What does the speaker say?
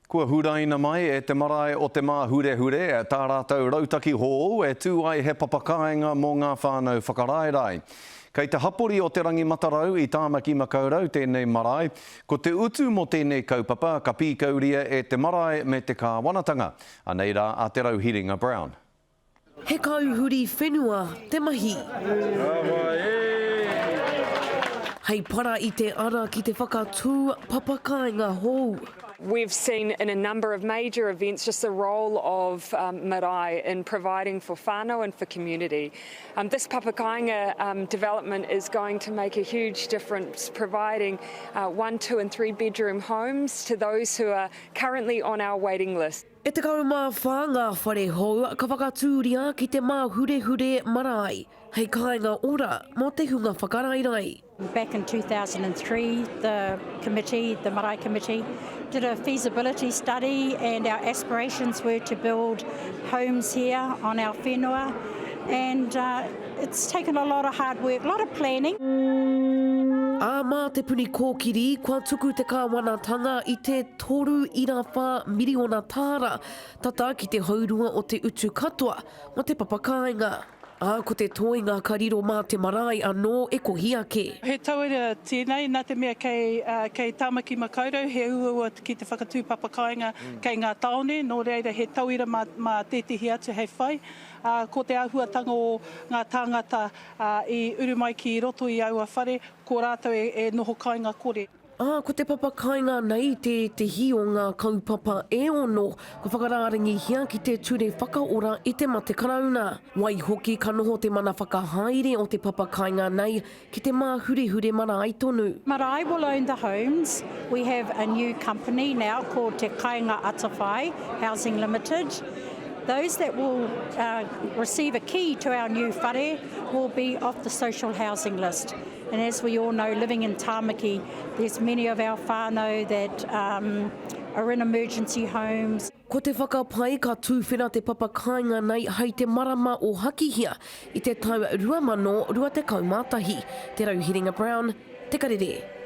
Kua huraina mai e te marae o te mā hure e tā rātou rautaki hōu e tū ai he papakainga mō ngā whānau whakaraerai. Kei te hapori o te rangi matarau i Tāmaki Makaurau tēnei marae, ko te utu mo tēnei kaupapa ka pīkauria e te marae me te kāwanatanga. Anei rā a te Rauhiringa Brown. He kauhuri whenua, te mahi. Hei para i te ara ki te whakatū papakainga hou. We've seen in a number of major events just the role of marae in providing for whānau and for community. This papakainga development is going to make a huge difference, providing 1, 2 and 3 bedroom homes to those who are currently on our waiting list. E te kaumā whānga whare hou, ka whakatūria ki te mā hure marae. Hei kāinga ora mō te hunga whakarairai. Back in 2003, the Marae Committee, did a feasibility study and our aspirations were to build homes here on our whenua, and it's taken a lot of hard work, a lot of planning. Mā te puni kōkiri, kua tuku te kāwanatanga i te 3.4 miliona tāra, tata ki te haurua o te utu katoa mo te papakainga. Ko te toinga ka riro mā te marae anō e kohi ake. He tauira tēnei, nā te mea kei Tāmaki Makaurau, he ua ki te whakatū papakainga kei ngā taone, nō reira he tauira mā tētihi atu hei whai. Ko te āhuatanga o ngā tāngata i urumai ki roto i aua whare, ko rātou e noho kainga kore. Ko te papakainga nei te hi o ngā kaupapa e ono, ka whakarāringi hia ki te ture whakaora i te mate karauna. Wai hoki ka noho te mana whakahaere o te papakainga nei ki te mā hure marae tonu. Marae will own the homes. We have a new company now called Te Kāinga Atawhai Housing Limited. Those that will receive a key to our new whare will be off the social housing list. And as we all know, living in Tāmaki, there's many of our whānau that are in emergency homes. Ko te whakapai ka tūwhena te papakainga nei hei te marama o Hakihia i te tau 2020. Te Rauhiringa Brown, Te Karere.